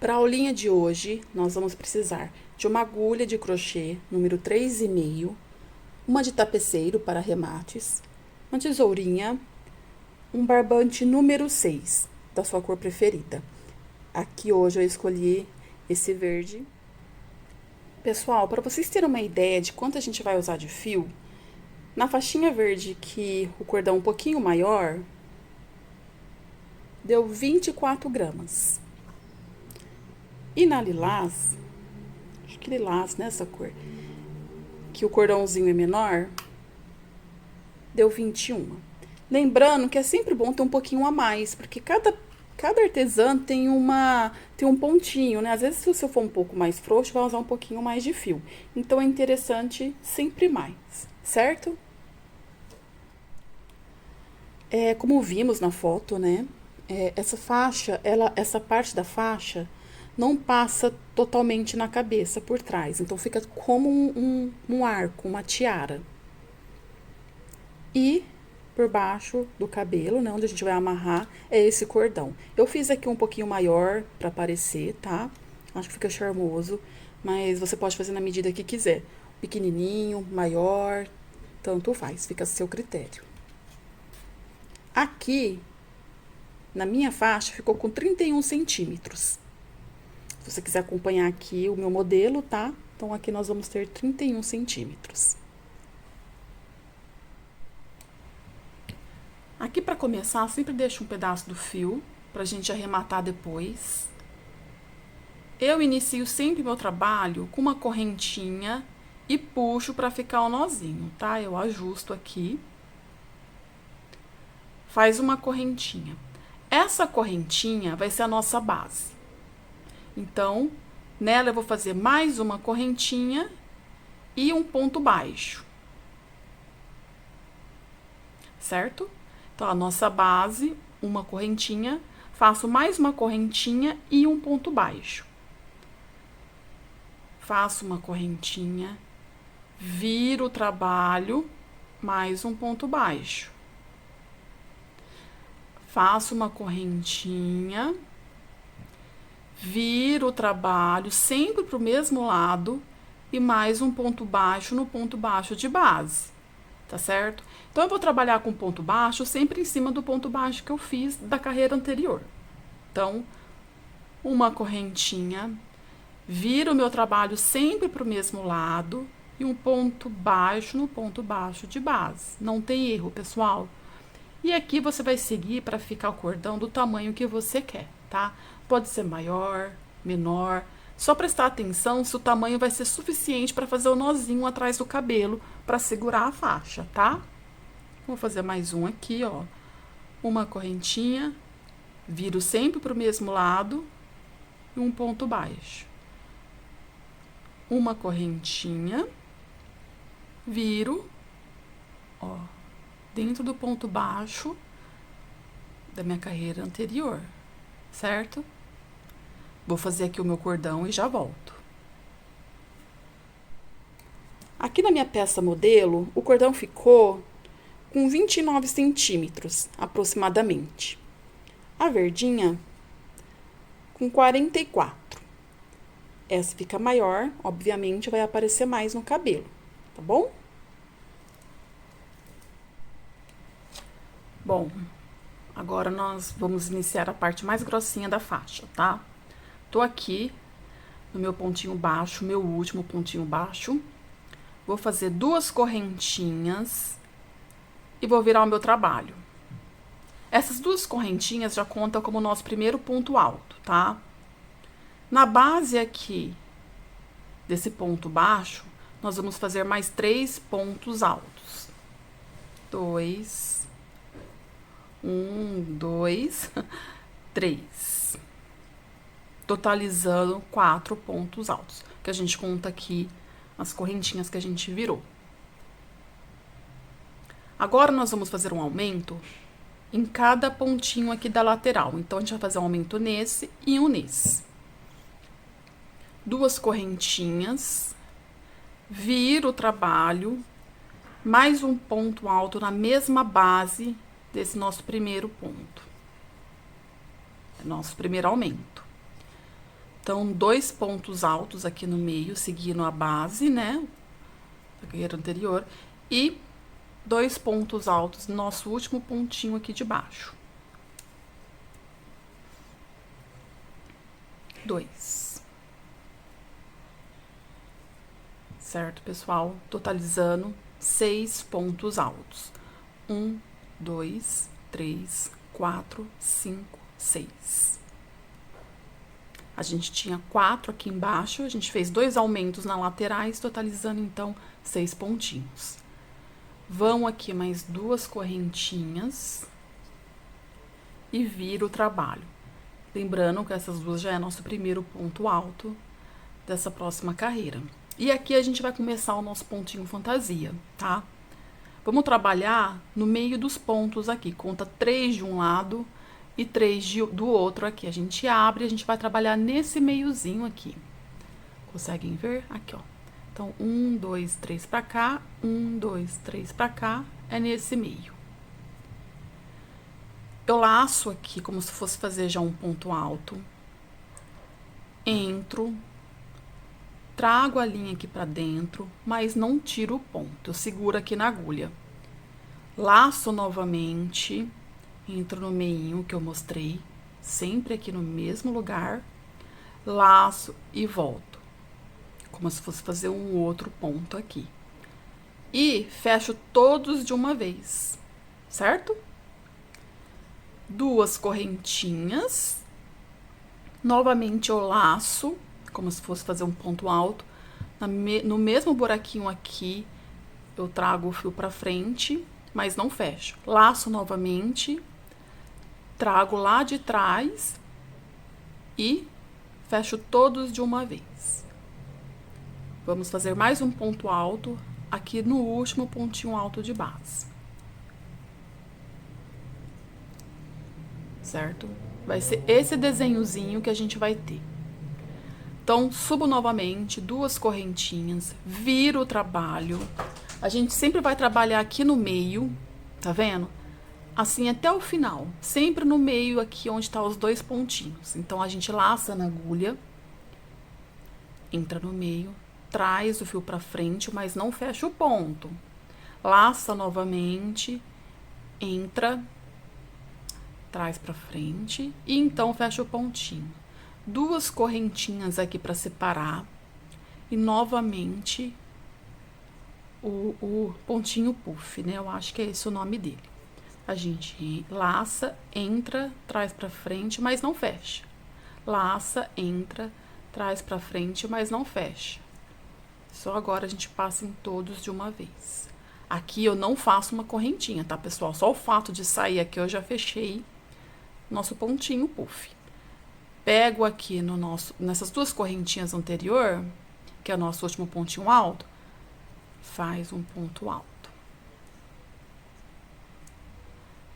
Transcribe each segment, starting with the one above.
Para a aulinha de hoje, nós vamos precisar de uma agulha de crochê número 3,5, uma de tapeceiro para remates, uma tesourinha, um barbante número 6, da sua cor preferida. Aqui hoje eu escolhi esse verde. Pessoal, para vocês terem uma ideia de quanto a gente vai usar de fio, na faixinha verde que o cordão é um pouquinho maior, deu 24 gramas. E na lilás, acho que lilás nessa cor, que o cordãozinho é menor, deu 21. Lembrando que é sempre bom ter um pouquinho a mais, porque cada artesã tem um pontinho, né? Às vezes, se você for um pouco mais frouxo, vai usar um pouquinho mais de fio. Então, é interessante sempre mais, certo? Como vimos na foto, né? Essa faixa, essa parte da faixa não passa totalmente na cabeça por trás. Então, fica como um arco, uma tiara. E por baixo do cabelo, né, onde a gente vai amarrar, é esse cordão. Eu fiz aqui um pouquinho maior para aparecer, tá? Acho que fica charmoso, mas você pode fazer na medida que quiser. Pequenininho, maior, tanto faz, fica a seu critério. Aqui, na minha faixa, ficou com 31 centímetros. Se você quiser acompanhar aqui o meu modelo, tá? Então, aqui nós vamos ter 31 centímetros. Aqui, para começar, sempre deixo um pedaço do fio pra gente arrematar depois. Eu inicio sempre meu trabalho com uma correntinha e puxo para ficar o nozinho, tá? Eu ajusto aqui. Faz uma correntinha. Essa correntinha vai ser a nossa base. Então, nela eu vou fazer mais uma correntinha e um ponto baixo. Certo? Então, a nossa base, uma correntinha, faço mais uma correntinha e um ponto baixo. Faço uma correntinha, viro o trabalho, mais um ponto baixo. Faço uma correntinha, viro o trabalho sempre para o mesmo lado e mais um ponto baixo no ponto baixo de base, tá certo? Então, eu vou trabalhar com ponto baixo sempre em cima do ponto baixo que eu fiz da carreira anterior. Então, uma correntinha, viro o meu trabalho sempre para o mesmo lado e um ponto baixo no ponto baixo de base. Não tem erro, pessoal. E aqui você vai seguir para ficar o cordão do tamanho que você quer, tá? Pode ser maior, menor. Só prestar atenção se o tamanho vai ser suficiente para fazer o nozinho atrás do cabelo para segurar a faixa, tá? Vou fazer mais um aqui, ó. Uma correntinha, viro sempre para o mesmo lado e um ponto baixo. Uma correntinha, viro, ó, dentro do ponto baixo da minha carreira anterior, certo? Vou fazer aqui o meu cordão e já volto. Aqui na minha peça modelo, o cordão ficou com 29 centímetros, aproximadamente. A verdinha, com 44. Essa fica maior, obviamente, vai aparecer mais no cabelo, tá bom? Bom, agora nós vamos iniciar a parte mais grossinha da faixa, tá? Tô aqui no meu pontinho baixo, meu último pontinho baixo. Vou fazer 2 correntinhas e vou virar o meu trabalho. Essas 2 correntinhas já contam como nosso primeiro ponto alto, tá? Na base aqui desse ponto baixo, nós vamos fazer mais 3 pontos altos. 2, 1, 2, 3. Totalizando 4 pontos altos, que a gente conta aqui as correntinhas que a gente virou. Agora, nós vamos fazer um aumento em cada pontinho aqui da lateral. Então, a gente vai fazer um aumento nesse e um nesse. 2 correntinhas, viro o trabalho, mais um ponto alto na mesma base desse nosso primeiro ponto. Nosso primeiro aumento. Então, 2 pontos altos aqui no meio, seguindo a base, né, da carreira anterior, e 2 pontos altos no nosso último pontinho aqui de baixo. 2. Certo, pessoal? Totalizando 6 pontos altos. 1, 2, 3, 4, 5, 6. A gente tinha 4 aqui embaixo, a gente fez 2 aumentos nas laterais, totalizando então 6 pontinhos. Vão aqui mais 2 correntinhas e vira o trabalho. Lembrando que essas duas já é nosso primeiro ponto alto dessa próxima carreira. E aqui a gente vai começar o nosso pontinho fantasia, tá? Vamos trabalhar no meio dos pontos aqui. Conta 3 de um lado e 3 do outro aqui. A gente abre e a gente vai trabalhar nesse meiozinho aqui. Conseguem ver? Aqui, ó. Então, 1, 2, 3 pra cá, 1, 2, 3 pra cá, é nesse meio. Eu laço aqui como se fosse fazer já um ponto alto. Entro. Trago a linha aqui pra dentro, mas não tiro o ponto. Eu seguro aqui na agulha. Laço novamente. Entro no meinho que eu mostrei. Sempre aqui no mesmo lugar. Laço e volto. Como se fosse fazer um outro ponto aqui. E fecho todos de uma vez. Certo? 2 correntinhas. Novamente eu laço, como se fosse fazer um ponto alto. No mesmo buraquinho aqui, eu trago o fio pra frente, mas não fecho. Laço novamente, trago lá de trás e fecho todos de uma vez. Vamos fazer mais um ponto alto aqui no último pontinho alto de base. Certo? Vai ser esse desenhozinho que a gente vai ter. Então, subo novamente, 2 correntinhas, viro o trabalho. A gente sempre vai trabalhar aqui no meio, tá vendo? Assim até o final, sempre no meio aqui onde tá os 2 pontinhos. Então, a gente laça na agulha, entra no meio, traz o fio pra frente, mas não fecha o ponto. Laça novamente, entra, traz pra frente e então fecha o pontinho. 2 correntinhas aqui para separar e novamente o pontinho puff, né? Eu acho que é esse o nome dele. A gente laça, entra, traz para frente, mas não fecha. Laça, entra, traz para frente, mas não fecha. Só agora a gente passa em todos de uma vez. Aqui eu não faço uma correntinha, tá, pessoal? Só o fato de sair aqui eu já fechei nosso pontinho puff. Pego aqui nessas 2 correntinhas anterior, que é o nosso último pontinho alto, faz um ponto alto.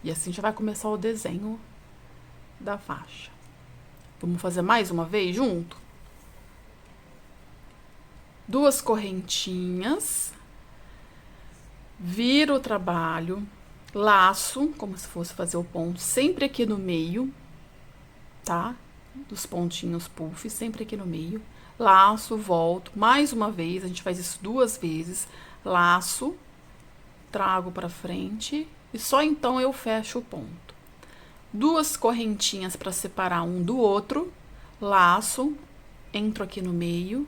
E assim já vai começar o desenho da faixa. Vamos fazer mais uma vez junto? 2 correntinhas, viro o trabalho, laço, como se fosse fazer o ponto, sempre aqui no meio, tá? Dos pontinhos puff, sempre aqui no meio. Laço, volto, mais uma vez, a gente faz isso 2 vezes. Laço, trago pra frente e só então eu fecho o ponto. 2 correntinhas para separar um do outro. Laço, entro aqui no meio,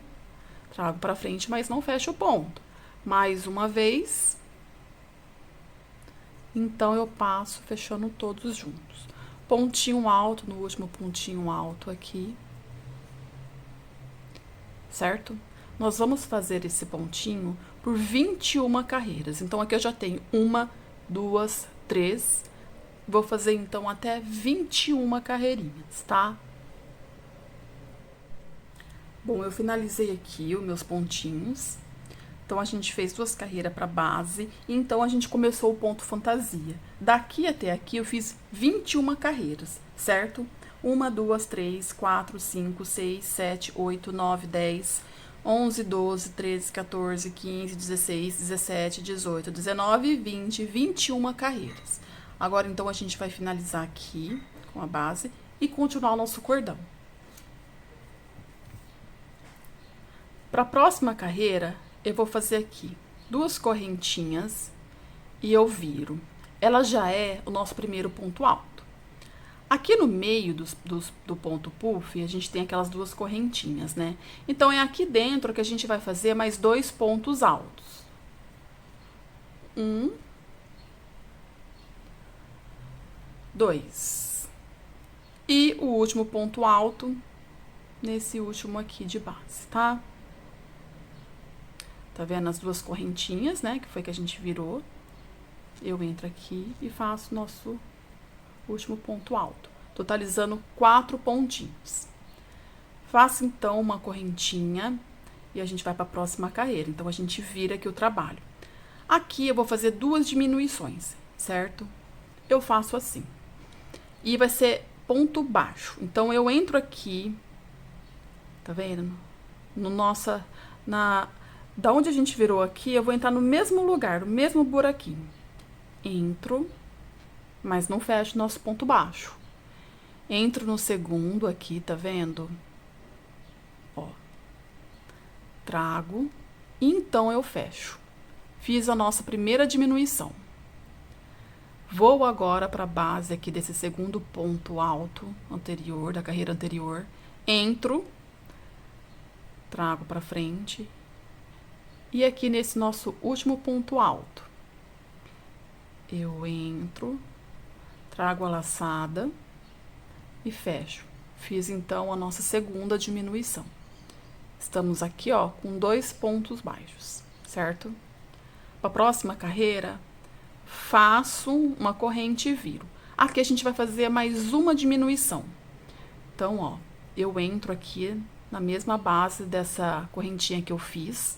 trago pra frente, mas não fecho o ponto. Mais uma vez. Então, eu passo fechando todos juntos. Pontinho alto no último pontinho alto aqui. Certo? Nós vamos fazer esse pontinho por 21 carreiras. Então, aqui eu já tenho 1, 2, 3. Vou fazer, então, até 21 carreirinhas, tá? Bom, eu finalizei aqui os meus pontinhos. Então, a gente fez 2 carreiras para base, e então a gente começou o ponto fantasia. Daqui até aqui eu fiz 21 carreiras, certo? 1, 2, 3, 4, 5, 6, 7, 8, 9, 10, 11, 12, 13, 14, 15, 16, 17, 18, 19, 20, 21 carreiras. Agora, então, a gente vai finalizar aqui com a base e continuar o nosso cordão. Para a próxima carreira, eu vou fazer aqui 2 correntinhas e eu viro. Ela já é o nosso primeiro ponto alto. Aqui no meio do ponto puff, a gente tem aquelas 2 correntinhas, né? Então, é aqui dentro que a gente vai fazer mais 2 pontos altos. 1, 2. E o último ponto alto nesse último aqui de base, tá? Tá vendo as 2 correntinhas, né? Que foi que a gente virou. Eu entro aqui e faço nosso último ponto alto, totalizando 4 pontinhos. Faço então uma correntinha e a gente vai para a próxima carreira. Então, a gente vira aqui o trabalho. Aqui eu vou fazer 2 diminuições, certo? Eu faço assim. E vai ser ponto baixo. Então, eu entro aqui, tá vendo? Da onde a gente virou aqui, eu vou entrar no mesmo lugar, no mesmo buraquinho. Entro, mas não fecho nosso ponto baixo. Entro no segundo aqui, tá vendo? Ó. Trago, e então eu fecho. Fiz a nossa primeira diminuição. Vou agora para a base aqui desse segundo ponto alto anterior, da carreira anterior. Entro, trago para frente. E aqui nesse nosso último ponto alto, eu entro, trago a laçada e fecho. Fiz então a nossa segunda diminuição. Estamos aqui, ó, com 2 pontos baixos, certo? Para a próxima carreira, faço uma corrente e viro. Aqui a gente vai fazer mais uma diminuição. Então, ó, eu entro aqui na mesma base dessa correntinha que eu fiz,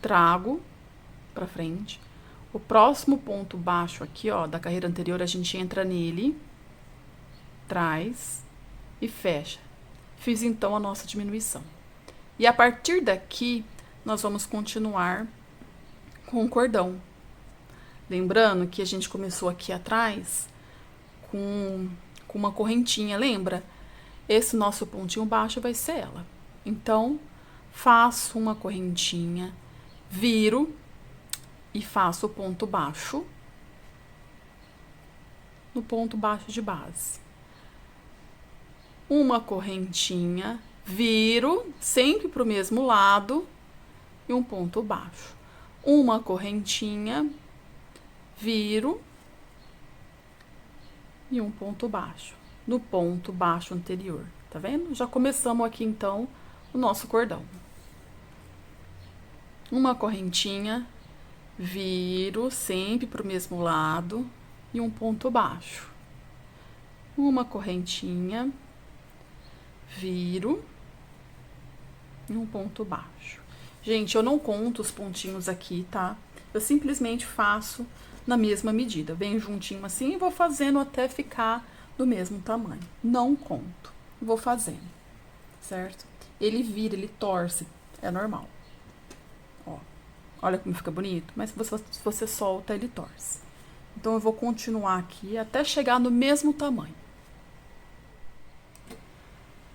trago para frente. O próximo ponto baixo aqui, ó, da carreira anterior, a gente entra nele, traz e fecha. Fiz então a nossa diminuição. E a partir daqui, nós vamos continuar com o cordão. Lembrando que a gente começou aqui atrás com uma correntinha, lembra? Esse nosso pontinho baixo vai ser ela. Então, faço uma correntinha, viro e faço o ponto baixo no ponto baixo de base. Uma correntinha, viro sempre para o mesmo lado e um ponto baixo. Uma correntinha, viro e um ponto baixo no ponto baixo anterior, tá vendo? Já começamos aqui então o nosso cordão. Uma correntinha, viro sempre para o mesmo lado e um ponto baixo. Uma correntinha, viro e um ponto baixo. Gente, eu não conto os pontinhos aqui, tá? Eu simplesmente faço na mesma medida. Venho juntinho assim e vou fazendo até ficar do mesmo tamanho. Não conto. Vou fazendo, certo? Ele vira, ele torce, é normal. Ó, olha como fica bonito, mas se você solta, ele torce. Então, eu vou continuar aqui até chegar no mesmo tamanho.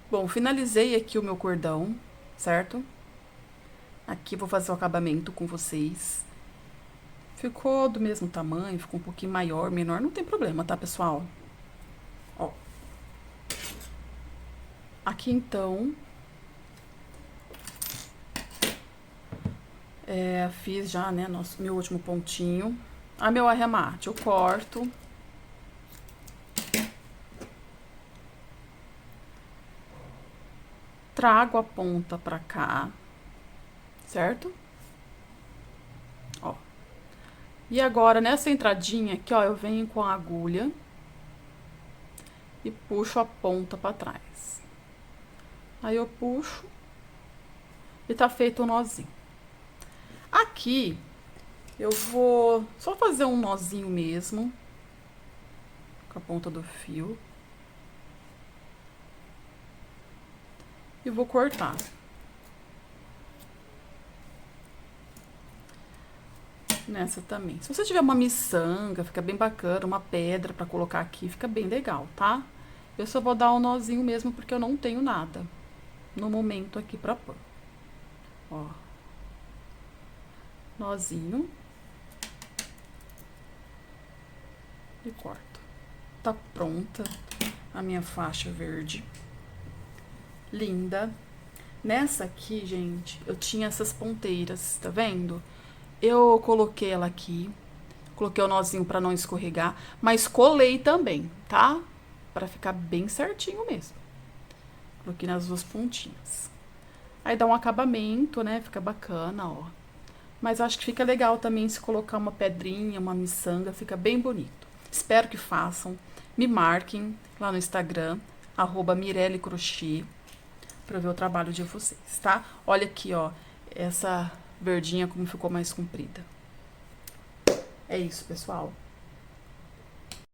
Bom, finalizei aqui o meu cordão, certo? Aqui vou fazer o acabamento com vocês. Ficou do mesmo tamanho, ficou um pouquinho maior, menor, não tem problema, tá, pessoal? Ó. Aqui, então, fiz já, né, meu último pontinho. A meu arremate, eu corto. Trago a ponta pra cá, certo? Ó. E agora, nessa entradinha aqui, ó, eu venho com a agulha e puxo a ponta pra trás. Aí eu puxo e tá feito o nozinho. Aqui, eu vou só fazer um nozinho mesmo com a ponta do fio. E vou cortar. Nessa também. Se você tiver uma miçanga, fica bem bacana, uma pedra pra colocar aqui, fica bem legal, tá? Eu só vou dar um nozinho mesmo porque eu não tenho nada no momento aqui pra pôr. Ó. Nozinho. E corto. Tá pronta a minha faixa verde. Linda. Nessa aqui, gente, eu tinha essas ponteiras, tá vendo? Eu coloquei ela aqui. Coloquei o nozinho pra não escorregar, mas colei também, tá? Pra ficar bem certinho mesmo. Coloquei nas duas pontinhas. Aí dá um acabamento, né? Fica bacana, ó. Mas acho que fica legal também se colocar uma pedrinha, uma miçanga, fica bem bonito. Espero que façam. Me marquem lá no Instagram, @MirelleCrochê, pra ver o trabalho de vocês, tá? Olha aqui, ó, essa verdinha como ficou mais comprida. É isso, pessoal.